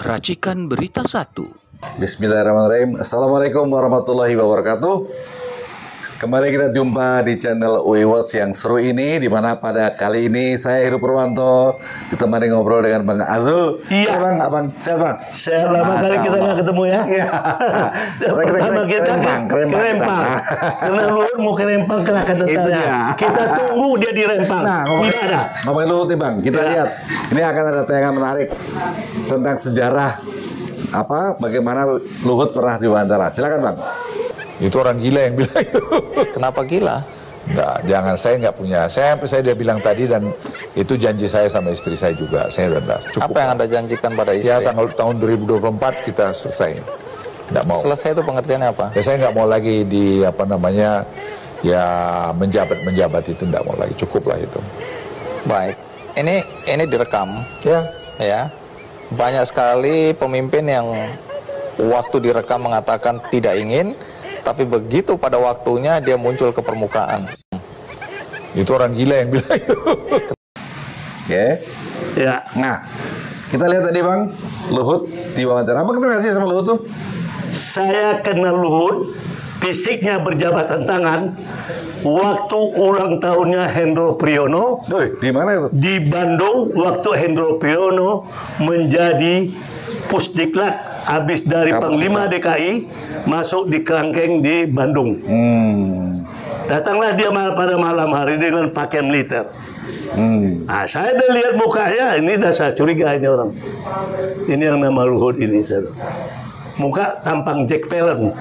Racikan Berita 1. Bismillahirrahmanirrahim. Assalamualaikum warahmatullahi wabarakatuh. Kembali kita jumpa di channel UI Watch yang seru ini, di mana pada kali ini saya Heru Purwanto ditemani ngobrol dengan Bang Azul. Iya, Bang, abang, sehat Bang? Sehat, lama kali kita nggak ketemu ya. Iya. Pertama kita kerempang. Karena Luhut mau kerempang kena ketentaranya. Kita tunggu dia di Rempang. Nah, tidak ada. Ngomongin Luhut nih Bang, kita lihat. Ini akan ada tayangan menarik tentang sejarah bagaimana Luhut pernah diwawancara. Silakan Bang. Itu orang gila yang bilang. Kenapa gila? Nggak, jangan, saya nggak punya. Saya dia bilang tadi, dan itu janji saya sama istri saya juga. Saya udah cukup. Apa yang Anda janjikan pada istri? Ya, tahun 2024 kita selesai. Nggak mau. Selesai itu pengertiannya apa? Ya, saya nggak mau lagi di menjabat itu, nggak mau lagi. Cukup lah itu. Baik. Ini direkam. Ya. Banyak sekali pemimpin yang waktu direkam mengatakan tidak ingin, tapi begitu pada waktunya dia muncul ke permukaan. Itu orang gila yang bilang. Oke. Ya. Nah, kita lihat tadi Bang, Luhut diwawancara. Apa kenal sih sama Luhut tuh? Saya kenal Luhut, fisiknya berjabatan tangan, waktu ulang tahunnya Hendro Priyono. Di mana itu? Di Bandung, waktu Hendro Priyono menjadi Pusdiklat, habis dari Panglima DKI masuk di kerangkeng di Bandung. Datanglah dia pada malam hari dengan pakaian militer. Nah, saya udah lihat mukanya, ini dah saya curiga ini orang. Ini yang nama Luhut ini, saya. Muka tampang Jack Palance.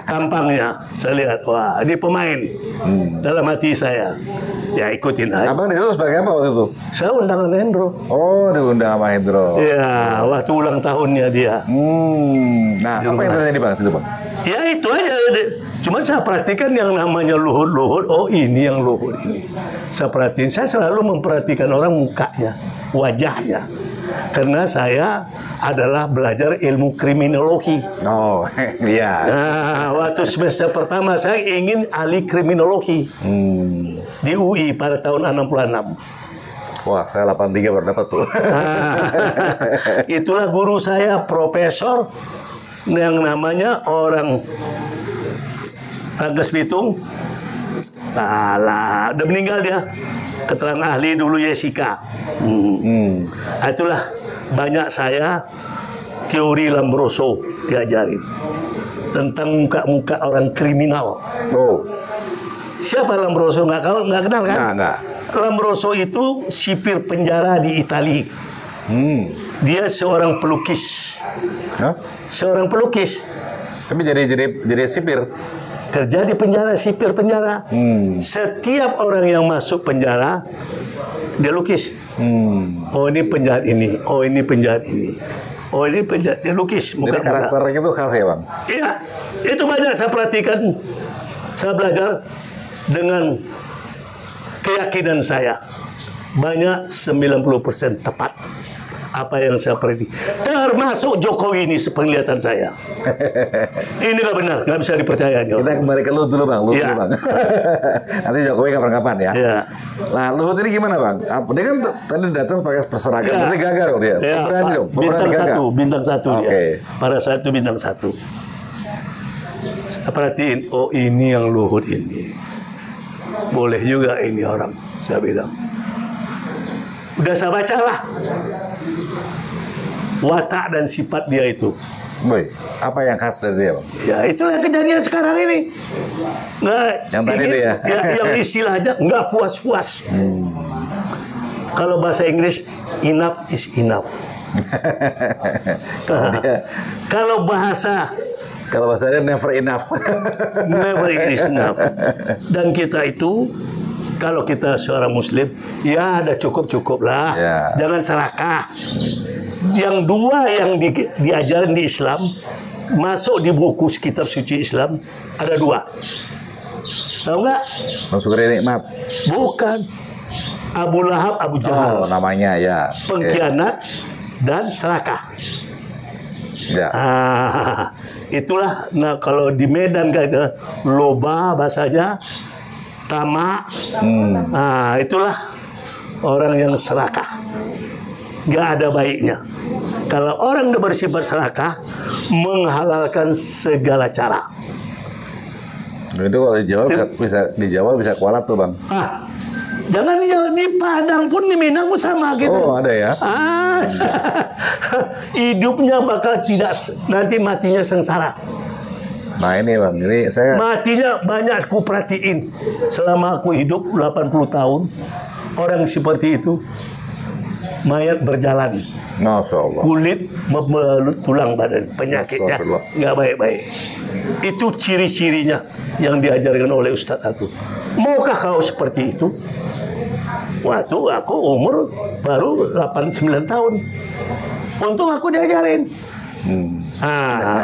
Tampangnya saya lihat, wah ini pemain. Dalam hati saya, ya ikutin aja. Abang di situ sebagai apa waktu itu? Saya undangan Hendro. Oh, diundang sama Hendro. Ya, waktu ulang tahunnya dia. Nah, apa yang terjadi Bang situ Bang? Ya itu aja. Cuma saya perhatikan yang namanya Luhut. Oh ini yang Luhut ini. Saya perhatiin. Saya selalu memperhatikan orang mukanya, wajahnya. Karena saya adalah belajar ilmu kriminologi. Oh, iya. Nah, waktu semester pertama saya ingin ahli kriminologi di UI pada tahun 66. Wah, saya 83 baru dapat tuh. Itulah guru saya, profesor yang namanya orang Ranggas Bitung. Udah meninggal dia. Keterangan ahli dulu Jessica. Itulah banyak saya teori Lombroso diajarin tentang muka-muka orang kriminal. Siapa Lombroso? Nggak kenal kan? Nggak. Lombroso itu sipir penjara di Italia. Dia seorang pelukis. Seorang pelukis. Tapi jadi sipir. Kerja di penjara, sipir penjara. Setiap orang yang masuk penjara, dia lukis. Oh ini penjahat ini, oh ini penjahat ini, oh ini penjahat, dia lukis. Jadi karakternya itu khas ya Bang? Iya, itu banyak saya perhatikan. Saya belajar dengan keyakinan saya. Banyak 90% tepat apa yang saya prediksi. Termasuk Jokowi ini sepenglihatan saya. Ini nggak benar, nggak bisa dipercaya. Kita kembali ke Luhut dulu Bang. Dulu Bang. Nanti Jokowi kapan-kapan ya. Nah, Luhut ini gimana Bang? Dia kan tadi datang pakai berseragam, berarti gagal dong dia. Berani dong. Bintang satu Oke. dia. Pada saat itu bintang 1. Saya perhatiin, oh ini yang Luhut ini. Boleh juga ini orang, saya bilang. Udah saya baca lah. Watak dan sifat dia itu. Boy, apa yang khas dari dia Bang? Ya itulah yang kejadian sekarang ini. Yang tadi itu ya? Yang istilahnya nggak puas-puas. Kalau bahasa Inggris, enough is enough. Kalau bahasanya never enough. Never is enough. Dan kita itu, kalau kita seorang Muslim, ya ada cukup lah. Jangan serakah. Yang dua yang diajarin di Islam, masuk di buku kitab suci Islam, ada 2. Tahu nggak? Mensyukuri nikmat. Bukan. Abu Lahab, Abu Jahal. Oh, namanya ya. Pengkhianat dan serakah. Ya. Itulah. Nah kalau di Medan kayak loba bahasanya, tamak. Nah itulah orang yang serakah. Nggak ada baiknya. Kalau orang bersifat serakah, menghalalkan segala cara. Itu kalau bisa kualat tuh, Bang. Jangan di Jawa, di Padang pun di Minang pun sama gitu. Oh, ada ya? Hidupnya bakal tidak, nanti matinya sengsara. Nah ini Bang, ini saya... Matinya banyak aku perhatiin. Selama aku hidup 80 tahun, orang seperti itu, mayat berjalan. Masya Allah. Kulit membelut tulang badan, penyakitnya nggak baik-baik. Itu ciri-cirinya yang diajarkan oleh Ustadz aku. Maukah kau seperti itu? Waktu aku umur baru 8-9 tahun. Untung aku diajarin.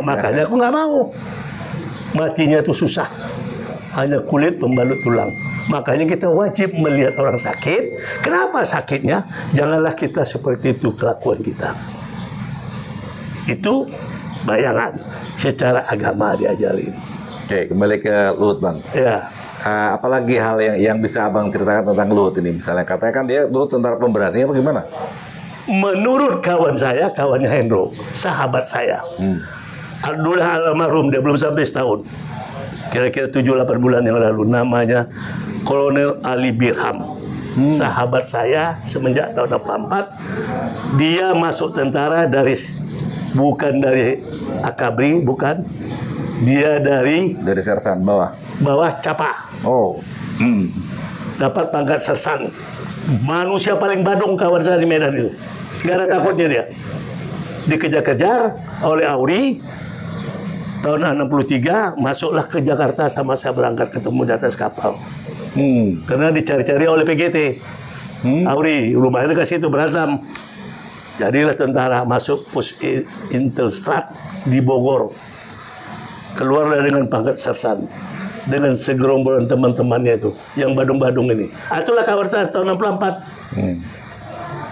Makanya aku nggak mau. Matinya itu susah. Hanya kulit pembalut tulang. Makanya kita wajib melihat orang sakit. Kenapa sakitnya? Janganlah kita seperti itu kelakuan kita. Itu bayangan. Secara agama diajarin. Oke, kembali ke Luhut, Bang. Ya. Apalagi hal yang bisa Abang ceritakan tentang Luhut ini? Misalnya katanya kan dia dulu tentara pemberani apa gimana? Menurut kawan saya, kawannya Hendro, sahabat saya. Abdullah almarhum, dia belum sampai setahun. Kira-kira 7-8 bulan yang lalu. Namanya Kolonel Ali Birham. Sahabat saya semenjak tahun 84. Dia masuk tentara bukan dari Akabri, bukan. Dia dari sersan bawah Capa. Oh. Dapat pangkat sersan. Manusia paling badung kawan saya di Medan itu. Gak ada takutnya dia. Dikejar-kejar oleh Auri. Tahun 63 masuklah ke Jakarta, sama saya berangkat ketemu di atas kapal. Karena dicari-cari oleh PGT. Auri rumahnya ke situ Berazam. Jadilah tentara, masuk pos Intelstrat di Bogor. Keluarlah dengan pangkat sersan. Dengan segerombolan teman-temannya itu, yang badung-badung ini. Itulah kawan saya tahun 64.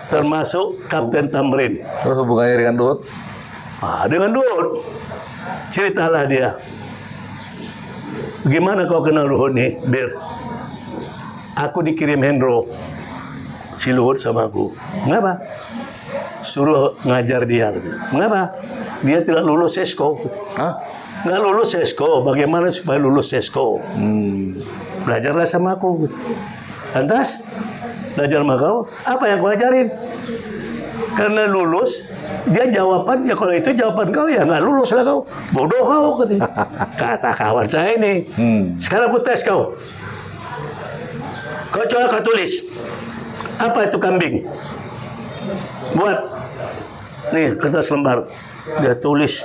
Termasuk Kapten Tamrin. Terus hubungannya dengan Luhut? Dengan Luhut. Ceritalah dia. Gimana kau kenal Luhut nih, Bir? Aku dikirim Hendro. Si Luhut sama aku. Mengapa? Suruh ngajar dia. Mengapa? Dia tidak lulus Sesko. Nggak lulus Sesko. Bagaimana supaya lulus Sesko? Belajarlah sama aku. Lantas, belajar sama kau. Apa yang kau ajarin? Karena lulus, dia jawabannya kalau itu jawaban kau ya nggak lulus lah kau. Bodoh kau, kata kawan saya ini. Sekarang aku tes kau. Kau coba kau tulis. Apa itu kambing? Buat. Nih, kertas lembar. Dia tulis.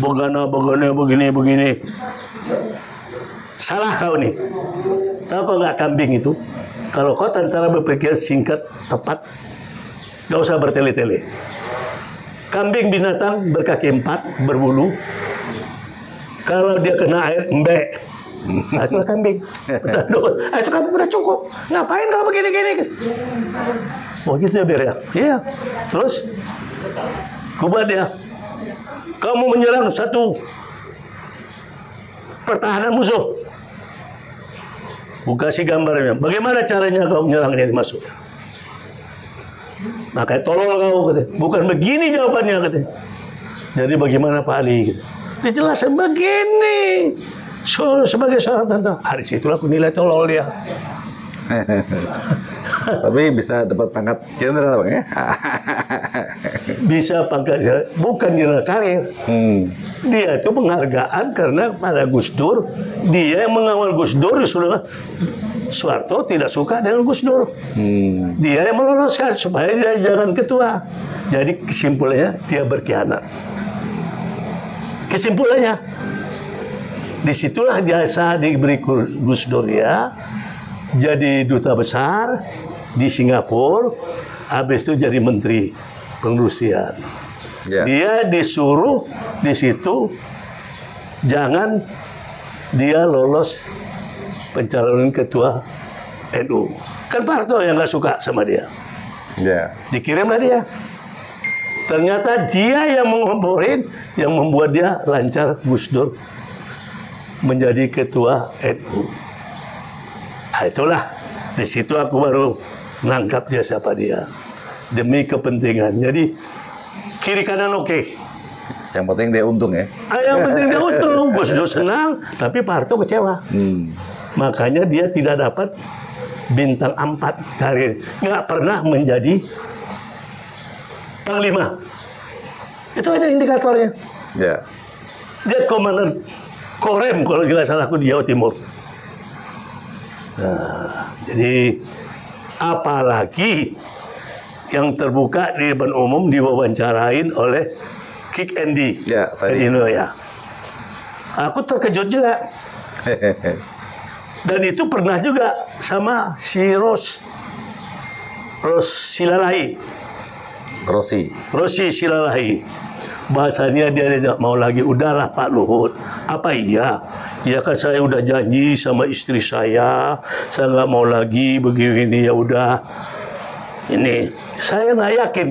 Bogana, begini. Salah kau nih. Tahu kau nggak kambing itu? Kalau kau tentara berpikir singkat, tepat, nggak usah bertele-tele. Kambing binatang berkaki 4, berbulu. Kalau dia kena air, embek. Nah, itulah kambing. Itu kambing udah cukup. Ngapain kalau begini-gini? Oh gitu ya, Bir ya? Iya. Terus, kubat dia. Kamu menyerang satu pertahanan musuh. Buka si gambarnya. Bagaimana caranya kau menyerangnya masuk? Makanya tolol kau, katanya. Bukan begini jawabannya, katanya. Jadi bagaimana Pak Ali? Dijelasin begini. Sebagai seorang tentara. Hari situlah aku nilai tolol dia. Tapi bisa dapat pangkat jenderal, Bang ya? Bisa pangkat jenderal, bukan jenderal karir. Dia itu penghargaan karena pada Gus Dur, dia yang mengawal Gus Dur, Soeharto tidak suka dengan Gus Dur. Dia yang meloloskan supaya dia jangan ketua. Jadi kesimpulannya dia berkhianat. Kesimpulannya, disitulah jasa diberi Gus Dur ya. Jadi duta besar di Singapura, habis itu jadi menteri pengurusian. Dia disuruh di situ jangan dia lolos pencalonan ketua NU. Kan Pak Harto yang nggak suka sama dia. Dikirimlah dia. Ternyata dia yang mengomporin, yang membuat dia lancar Gus Dur menjadi ketua NU. Nah, itulah di situ aku baru nangkap dia siapa dia demi kepentingan. Jadi kiri kanan oke. Yang penting dia untung ya. Yang penting dia untung. Gus Dur senang, tapi Pak Harto kecewa. Makanya dia tidak dapat bintang 4 karir. Nggak pernah menjadi Panglima. Itu aja indikatornya. Ya. Dia komandan Korem kalau tidak salah aku di Jawa Timur. Nah, jadi apalagi yang terbuka di depan umum diwawancarain oleh Kick Andy. Ya, tadi. Ya. Aku terkejut juga. Dan itu pernah juga sama si Silalahi. Rossi Silalahi. Bahasanya dia tidak mau lagi. Udahlah Pak Luhut. Apa iya? Ya kan saya udah janji sama istri saya nggak mau lagi begini, ya udah. Ini saya nggak yakin.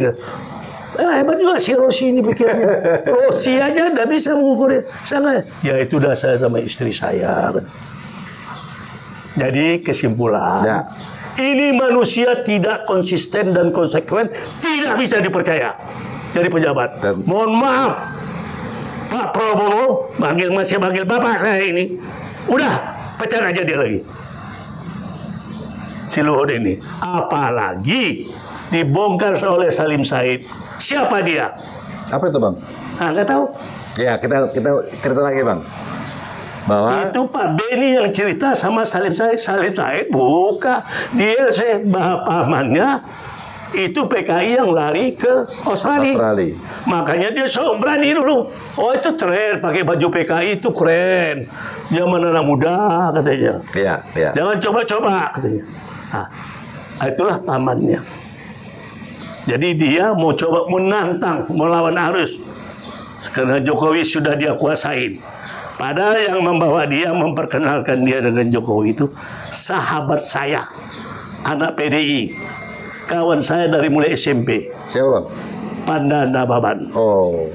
Hebat juga si Rossi ini pikirnya. Rossi aja nggak bisa mengukurnya. Ya itu udah saya sama istri saya. Jadi kesimpulan, ini manusia tidak konsisten dan konsekuen, tidak bisa dipercaya jadi pejabat. Mohon maaf, Pak Prabowo masih manggil bapak saya ini. Udah, pecat aja dia lagi. Si Luhut ini. Apalagi dibongkar oleh Salim Said. Siapa dia? Apa itu Bang? Nggak tahu. Ya, kita cerita lagi Bang. Bahwa itu Pak Beni yang cerita sama Salim Said. Salim Said buka. Dia pamannya itu PKI yang lari ke Australia. Makanya dia so berani dulu. Oh itu keren, pakai baju PKI itu keren. Zaman anak muda katanya. Iya. Jangan coba-coba katanya. Nah, itulah pamannya. Jadi dia mau coba menantang, melawan arus. Karena Jokowi sudah dia kuasain. Padahal yang membawa dia, memperkenalkan dia dengan Jokowi itu sahabat saya, anak PDI, kawan saya dari mulai SMP. Siapa Bang? Panda Nababan. Oh,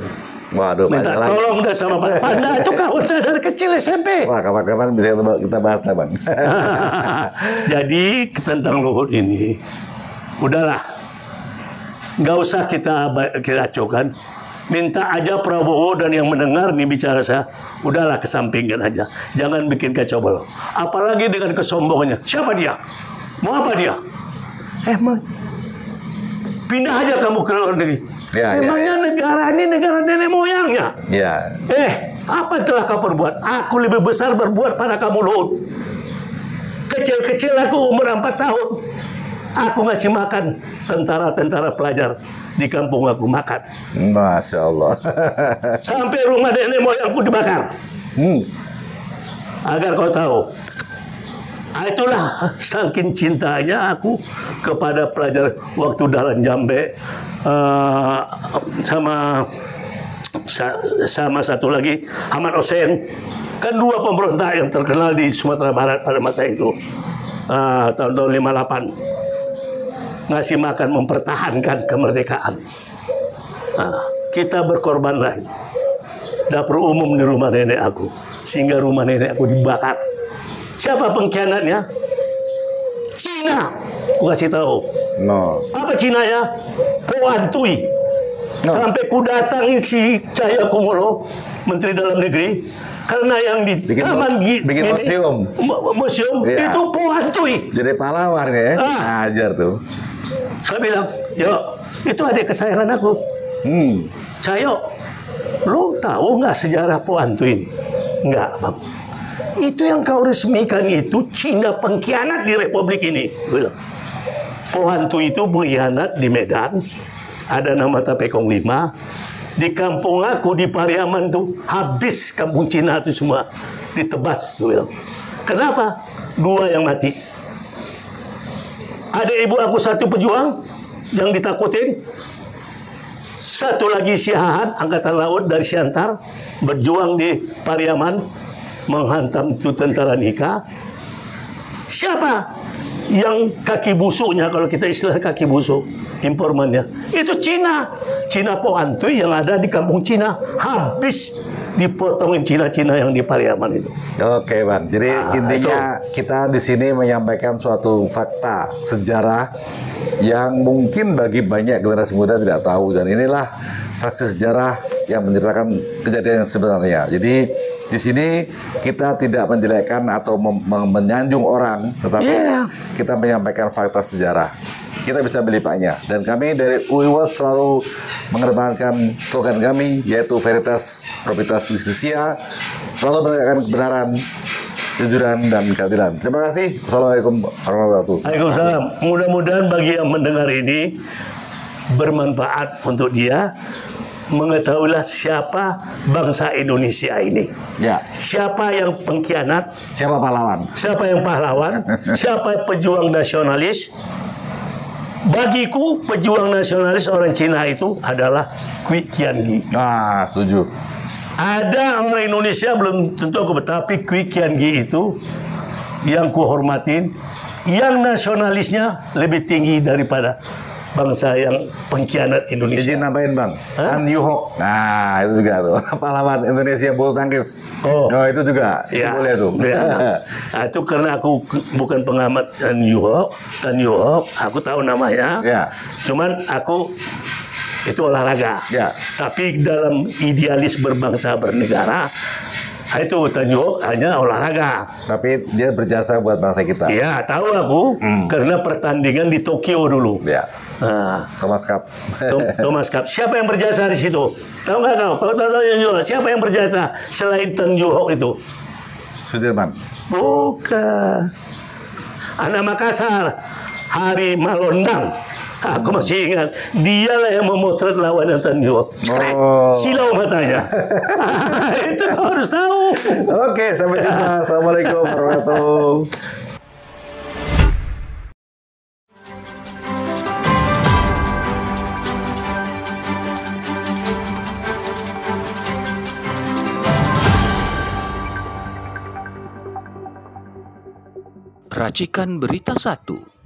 waduh. Minta tolong dah sama Pak Panda, itu kawan saya dari kecil SMP. Wah, kapan-kapan bisa kita bahas lah Bang. Jadi tentang Luhut ini, udahlah, nggak usah kita acukan. Minta aja Prabowo dan yang mendengar nih bicara saya, udahlah kesampingkan aja. Jangan bikin kacau balau. Apalagi dengan kesombongannya. Siapa dia? Mau apa dia? Pindah aja kamu ke luar negeri. Emangnya negara ini negara nenek moyangnya? Apa telah kau perbuat? Aku lebih besar berbuat pada kamu Luhut. Kecil-kecil aku umur 4 tahun. Aku ngasih makan tentara-tentara pelajar di kampung aku makan. Masya Allah. Sampai rumah nenek moyangku dibakar. Agar kau tahu. Itulah saking cintanya aku kepada pelajar waktu Dahlan Jambe sama satu lagi Ahmad Hussein. Kan 2 pemberontak yang terkenal di Sumatera Barat pada masa itu. Tahun 58. Ngasih makan mempertahankan kemerdekaan. Kita berkorbanlah. Dapur umum di rumah nenek aku, sehingga rumah nenek aku dibakar. Siapa pengkhianatnya? Cina. Aku kasih tahu. Apa Cina ya? Poan Tui. Sampai ku datangi si Cahaya Kumolo, Menteri Dalam Negeri, karena yang di taman bikin museum itu Poan Tui. Jadi pahlawan ya. Ajar tuh. Saya bilang, yuk, itu adik kesayangan aku. Cayo, lu tahu nggak sejarah Poan Tui? Nggak, Bang. Itu yang kau resmikan itu Cina pengkhianat di Republik ini. Poan Tui itu pengkhianat di Medan. Ada nama Tapekong 5. Di kampung aku di Pariaman tuh habis kampung Cina itu semua ditebas tuh. Kenapa? 2 yang mati. Ada ibu aku 1 pejuang yang ditakutin. 1 lagi si Hahan, angkatan laut dari Siantar, berjuang di Pariaman, menghantam itu tentara Nika. Siapa yang kaki busuknya, kalau kita istilah kaki busuk, informannya? Itu Cina. Cina Poan Tui yang ada di kampung Cina. Habis dipotongin Cina-Cina yang di Pariaman itu. Oke Bang, jadi intinya kita di sini menyampaikan suatu fakta sejarah yang mungkin bagi banyak generasi muda tidak tahu, dan inilah saksi sejarah yang menceritakan kejadian yang sebenarnya. Jadi di sini kita tidak menjelekkan atau menyanjung orang, tetapi kita menyampaikan fakta sejarah. Kita bisa melipatnya. Dan kami dari UIWAT selalu mengedepankan slogan kami, yaitu Veritas Probitas Justisia, selalu menegakkan kebenaran, kejujuran, dan keadilan. Terima kasih. Assalamualaikum warahmatullahi wabarakatuh. Waalaikumsalam. Mudah-mudahan bagi yang mendengar ini bermanfaat untuk dia, mengetahuilah siapa bangsa Indonesia ini. Ya. Siapa yang pengkhianat, Siapa pahlawan? siapa yang pahlawan, siapa pejuang nasionalis. Bagiku pejuang nasionalis orang Cina itu adalah Kui Kian Gi. Ah, setuju. Ada orang Indonesia belum tentu aku, tapi Kui Kian Gi itu yang kuhormatin, yang nasionalisnya lebih tinggi daripada bangsa yang pengkhianat Indonesia. Izin nambahin Bang, Tan Yu Hok. Nah, itu juga tuh pahlawan Indonesia bulu tangkis. Oh, itu juga ya, boleh tuh. Ya. Nah, itu karena aku bukan pengamat Tan Yu Hok, aku tahu namanya. Ya. Cuman aku itu olahraga. Ya. Tapi dalam idealis berbangsa bernegara, itu Tan Yu Hok hanya olahraga. Tapi dia berjasa buat bangsa kita. Iya, tahu aku karena pertandingan di Tokyo dulu. Ya. Nah, Thomas Cup. Thomas Cup. Siapa yang berjasa di situ? Tahu nggak kau? Kalau tahu juga, siapa yang berjasa selain Tan Yu Hok itu? Sudirman. Bukan. Anak Makassar, Hari Malondang. Aku masih ingat, dialah yang memotret lawan Tan Yu Hok. Oh. Silau matanya. Itu harus tahu. Oke, sampai jumpa. Assalamualaikum warahmatullahi wabarakatuh. Racikan Berita 1.